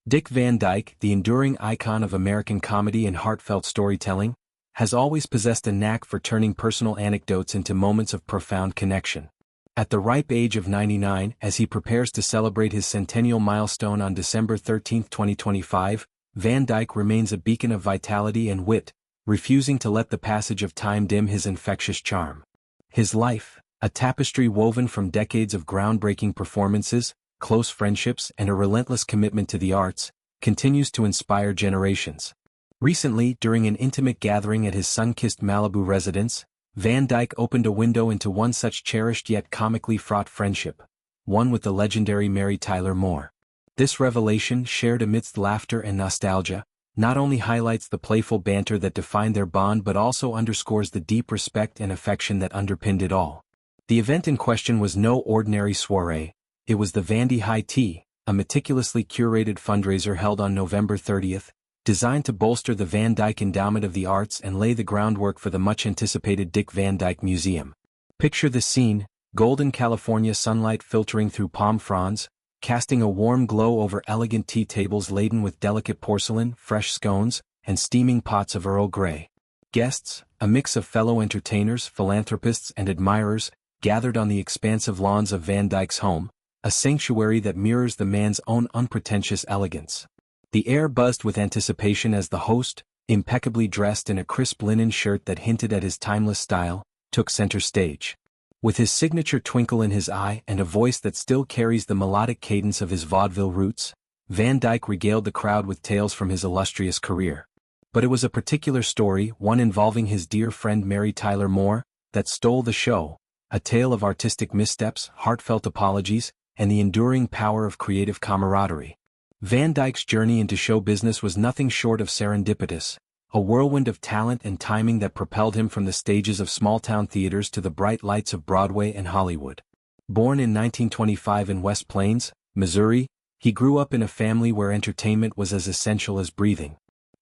Dick Van Dyke, the enduring icon of American comedy and heartfelt storytelling, has always possessed a knack for turning personal anecdotes into moments of profound connection. At the ripe age of 99, as he prepares to celebrate his centennial milestone on December 13, 2025, Van Dyke remains a beacon of vitality and wit, refusing to let the passage of time dim his infectious charm. His life, a tapestry woven from decades of groundbreaking performances, close friendships, and a relentless commitment to the arts, continues to inspire generations. Recently, during an intimate gathering at his sun-kissed Malibu residence, Van Dyke opened a window into one such cherished yet comically fraught friendship, one with the legendary Mary Tyler Moore. This revelation, shared amidst laughter and nostalgia, not only highlights the playful banter that defined their bond but also underscores the deep respect and affection that underpinned it all. The event in question was no ordinary soiree. It was the Vandy High Tea, a meticulously curated fundraiser held on November 30th, designed to bolster the Van Dyke Endowment of the Arts and lay the groundwork for the much-anticipated Dick Van Dyke Museum. Picture the scene: golden California sunlight filtering through palm fronds, casting a warm glow over elegant tea tables laden with delicate porcelain, fresh scones, and steaming pots of Earl Grey. Guests, a mix of fellow entertainers, philanthropists, and admirers, gathered on the expansive lawns of Van Dyke's home, a sanctuary that mirrors the man's own unpretentious elegance. The air buzzed with anticipation as the host, impeccably dressed in a crisp linen shirt that hinted at his timeless style, took center stage. With his signature twinkle in his eye and a voice that still carries the melodic cadence of his vaudeville roots, Van Dyke regaled the crowd with tales from his illustrious career. But it was a particular story, one involving his dear friend Mary Tyler Moore, that stole the show, a tale of artistic missteps, heartfelt apologies, and the enduring power of creative camaraderie. Van Dyke's journey into show business was nothing short of serendipitous, a whirlwind of talent and timing that propelled him from the stages of small-town theaters to the bright lights of Broadway and Hollywood. Born in 1925 in West Plains, Missouri, he grew up in a family where entertainment was as essential as breathing.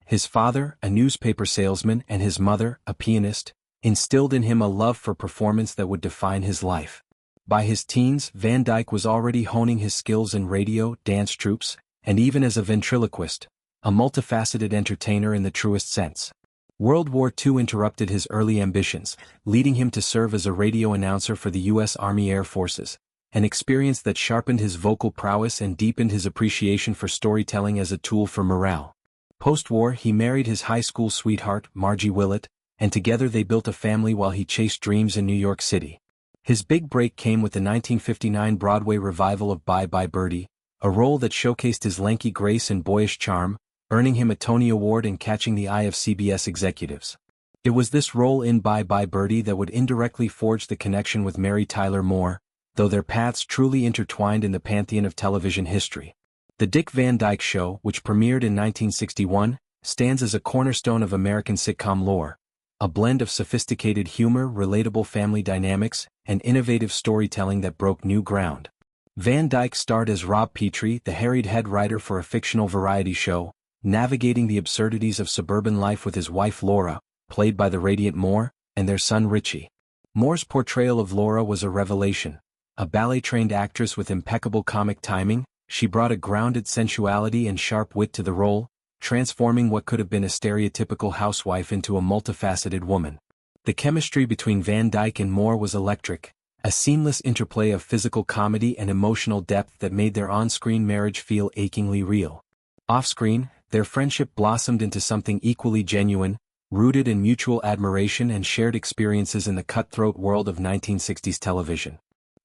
His father, a newspaper salesman, and his mother, a pianist, instilled in him a love for performance that would define his life. By his teens, Van Dyke was already honing his skills in radio, dance troupes, and even as a ventriloquist, a multifaceted entertainer in the truest sense. World War II interrupted his early ambitions, leading him to serve as a radio announcer for the U.S. Army Air Forces, an experience that sharpened his vocal prowess and deepened his appreciation for storytelling as a tool for morale. Post-war, he married his high school sweetheart, Margie Willett, and together they built a family while he chased dreams in New York City. His big break came with the 1959 Broadway revival of Bye Bye Birdie, a role that showcased his lanky grace and boyish charm, earning him a Tony Award and catching the eye of CBS executives. It was this role in Bye Bye Birdie that would indirectly forge the connection with Mary Tyler Moore, though their paths truly intertwined in the pantheon of television history. The Dick Van Dyke Show, which premiered in 1961, stands as a cornerstone of American sitcom lore, a blend of sophisticated humor, relatable family dynamics, and innovative storytelling that broke new ground. Van Dyke starred as Rob Petrie, the harried head writer for a fictional variety show, navigating the absurdities of suburban life with his wife Laura, played by the radiant Moore, and their son Richie. Moore's portrayal of Laura was a revelation. A ballet-trained actress with impeccable comic timing, she brought a grounded sensuality and sharp wit to the role, transforming what could have been a stereotypical housewife into a multifaceted woman. The chemistry between Van Dyke and Moore was electric, a seamless interplay of physical comedy and emotional depth that made their on-screen marriage feel achingly real. Off-screen, their friendship blossomed into something equally genuine, rooted in mutual admiration and shared experiences in the cutthroat world of 1960s television.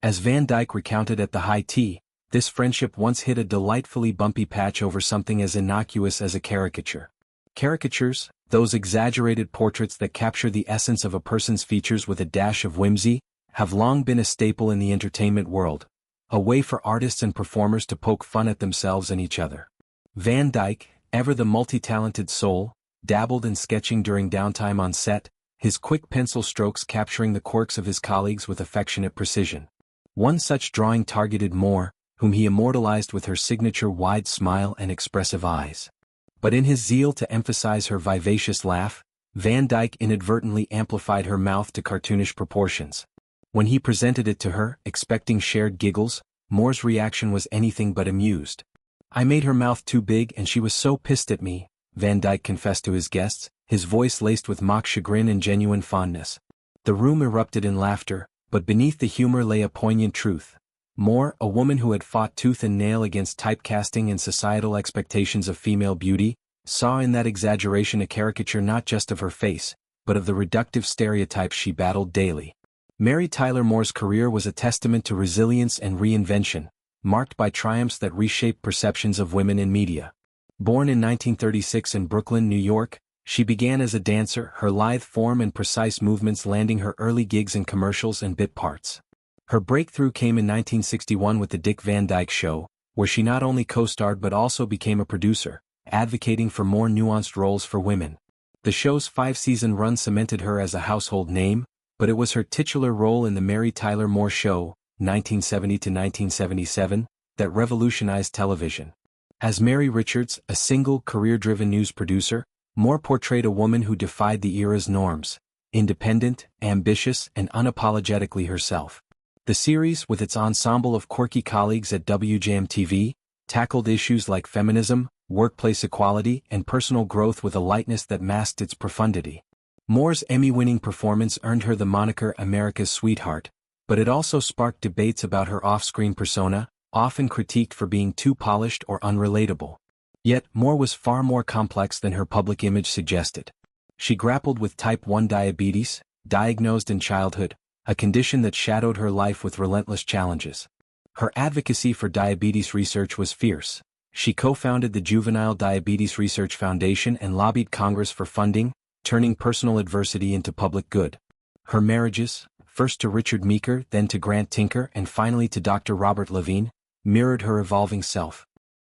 As Van Dyke recounted at the high tea, this friendship once hit a delightfully bumpy patch over something as innocuous as a caricature. Caricatures, those exaggerated portraits that capture the essence of a person's features with a dash of whimsy, have long been a staple in the entertainment world, a way for artists and performers to poke fun at themselves and each other. Van Dyke, ever the multi-talented soul, dabbled in sketching during downtime on set, his quick pencil strokes capturing the quirks of his colleagues with affectionate precision. One such drawing targeted Moore, whom he immortalized with her signature wide smile and expressive eyes. But in his zeal to emphasize her vivacious laugh, Van Dyke inadvertently amplified her mouth to cartoonish proportions. When he presented it to her, expecting shared giggles, Moore's reaction was anything but amused. "I made her mouth too big and she was so pissed at me," Van Dyke confessed to his guests, his voice laced with mock chagrin and genuine fondness. The room erupted in laughter, but beneath the humor lay a poignant truth. Moore, a woman who had fought tooth and nail against typecasting and societal expectations of female beauty, saw in that exaggeration a caricature not just of her face, but of the reductive stereotypes she battled daily. Mary Tyler Moore's career was a testament to resilience and reinvention, marked by triumphs that reshaped perceptions of women in media. Born in 1936 in Brooklyn, New York, she began as a dancer, her lithe form and precise movements landing her early gigs in commercials and bit parts. Her breakthrough came in 1961 with The Dick Van Dyke Show, where she not only co-starred but also became a producer, advocating for more nuanced roles for women. The show's 5-season run cemented her as a household name, but it was her titular role in The Mary Tyler Moore Show, 1970 to 1977, that revolutionized television. As Mary Richards, a single, career-driven news producer, Moore portrayed a woman who defied the era's norms, independent, ambitious, and unapologetically herself. The series, with its ensemble of quirky colleagues at WJM-TV, tackled issues like feminism, workplace equality, and personal growth with a lightness that masked its profundity. Moore's Emmy-winning performance earned her the moniker America's Sweetheart, but it also sparked debates about her off-screen persona, often critiqued for being too polished or unrelatable. Yet, Moore was far more complex than her public image suggested. She grappled with type 1 diabetes, diagnosed in childhood, a condition that shadowed her life with relentless challenges. Her advocacy for diabetes research was fierce. She co-founded the Juvenile Diabetes Research Foundation and lobbied Congress for funding, turning personal adversity into public good. Her marriages, first to Richard Meeker, then to Grant Tinker, and finally to Dr. Robert Levine, mirrored her evolving self.